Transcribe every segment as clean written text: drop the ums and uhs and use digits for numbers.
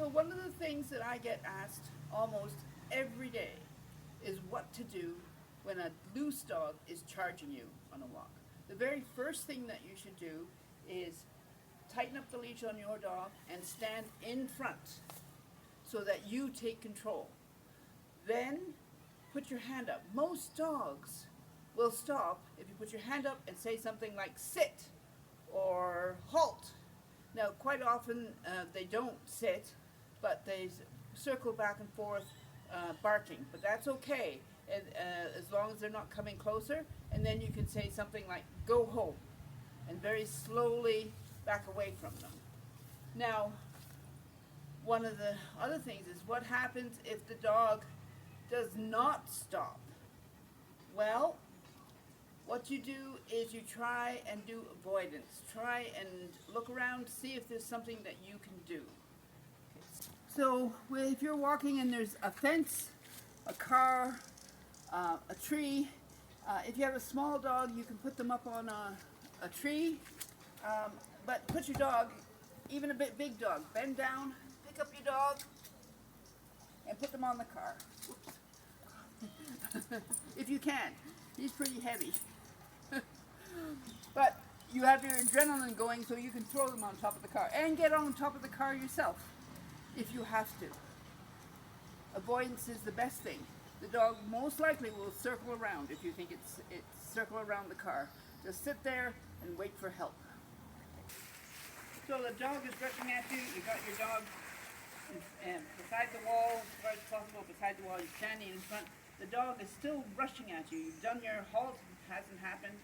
So one of the things that I get asked almost every day is what to do when a loose dog is charging you on a walk. The very first thing that you should do is tighten up the leash on your dog and stand in front so that you take control. Then put your hand up. Most dogs will stop if you put your hand up and say something like sit or halt. Now, quite often they don't sit, but they circle back and forth barking. But that's okay, as long as they're not coming closer. And then you can say something like go home and very slowly back away from them. Now, one of the other things is what happens if the dog does not stop? Well, what you do is you try and do avoidance. Try and look around, see if there's something that you can do. So if you're walking and there's a fence, a car, a tree, if you have a small dog, you can put them up on a tree, but put your dog, even a bit big dog, bend down, pick up your dog, and put them on the car. If you can. He's pretty heavy. But you have your adrenaline going so you can throw them on top of the car and get on top of the car yourself if you have to. Avoidance is the best thing. The dog most likely will circle around if you think it's circle around the car. Just sit there and wait for help. So the dog is rushing at you. You got your dog beside the wall, as far as possible beside the wall. You're standing in front. The dog is still rushing at you. You've done your halt, it hasn't happened.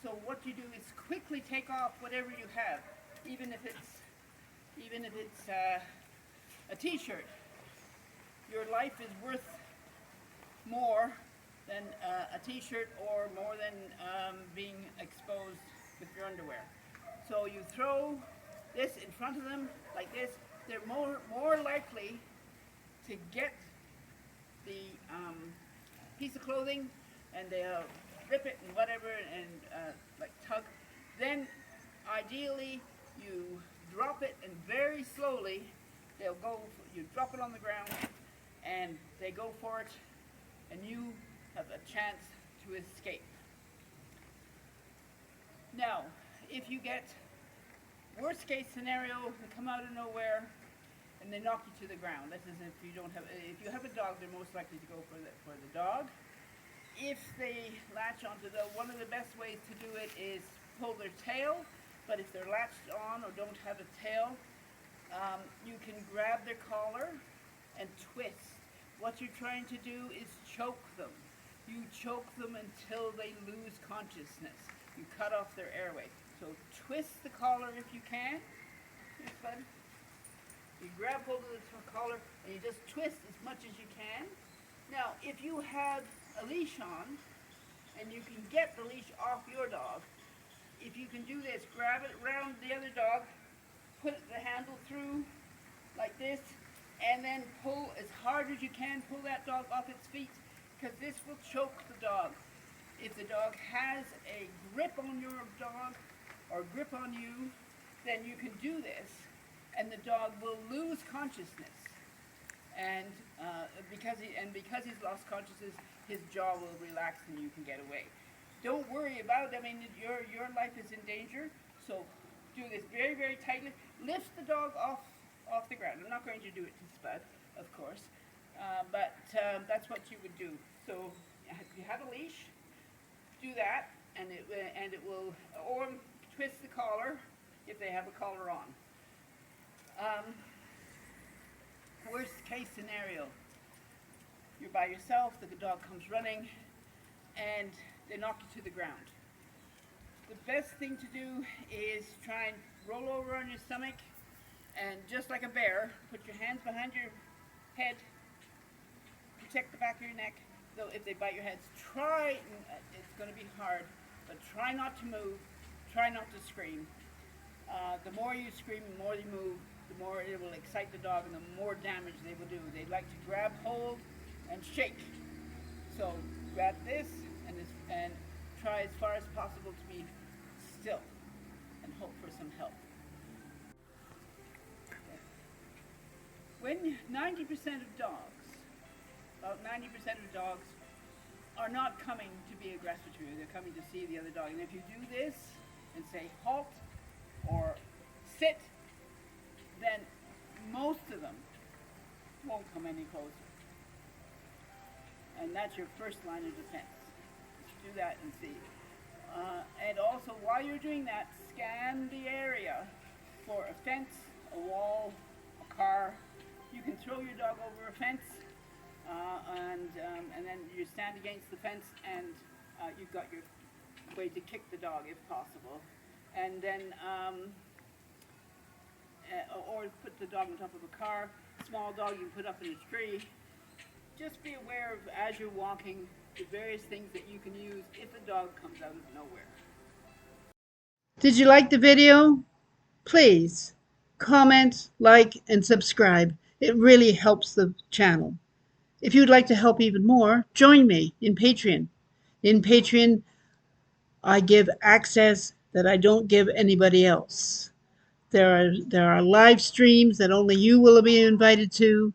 So what you do is quickly take off whatever you have, even if it's a t-shirt. Your life is worth more than a t-shirt or more than being exposed with your underwear. So you throw this in front of them like this. They're more likely to get the piece of clothing and they'll rip it and whatever and like tug. Then ideally you drop it and very slowly you drop it on the ground and they go for it and you have a chance to escape. Now, if you get worst case scenario, they come out of nowhere and they knock you to the ground. This is if you have a dog, they're most likely to go for the dog. If they latch onto one of the best ways to do it is pull their tail, but if they're latched on or don't have a tail, you can grab their collar and twist. What you're trying to do is choke them. You choke them until they lose consciousness. You cut off their airway. So twist the collar if you can. Here's Bud. You grab hold of the collar and you just twist as much as you can. Now, if you have a leash on and you can get the leash off your dog, if you can do this, grab it around the other dog, put the handle through like this, and then pull as hard as you can, pull that dog off its feet, because this will choke the dog. If the dog has a grip on your dog or grip on you, then you can do this and the dog will lose consciousness. And because he's lost consciousness, his jaw will relax and you can get away. Don't worry about it. I mean, your life is in danger, so do this very, very tightly. Lift the dog off the ground. I'm not going to do it to Spud, of course, but that's what you would do. So you have a leash, do that, and it will, or twist the collar if they have a collar on. Worst case scenario, you're by yourself, the dog comes running, and they knock you to the ground. The best thing to do is try and roll over on your stomach, and just like a bear, put your hands behind your head, protect the back of your neck. So if they bite your heads, it's going to be hard, but try not to move, try not to scream. The more you scream, the more you move, the more it will excite the dog and the more damage they will do. They like to grab hold and shake. So grab this and try as far as possible to be still and hope for some help. when 90% of dogs, about 90% of dogs are not coming to be aggressive to you. They're coming to see the other dog. And if you do this and say halt or sit, then most of them won't come any closer. And that's your first line of defense. Just do that and see. And also, while you're doing that, scan the area for a fence, a wall, a car. You can throw your dog over a fence, and then you stand against the fence, and you've got your way to kick the dog if possible. And then, or put the dog on top of a car. Small dog you can put up in a tree. Just be aware of, as you're walking, the various things that you can use if a dog comes out of nowhere. Did you like the video? Please comment, like, and subscribe. It really helps the channel. If you'd like to help even more, join me in Patreon. In Patreon, I give access that I don't give anybody else. There are live streams that only you will be invited to.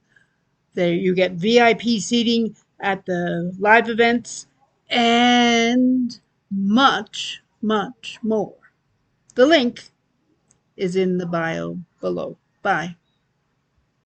There you get VIP seating at the live events and much, much more. The link is in the bio below. Bye.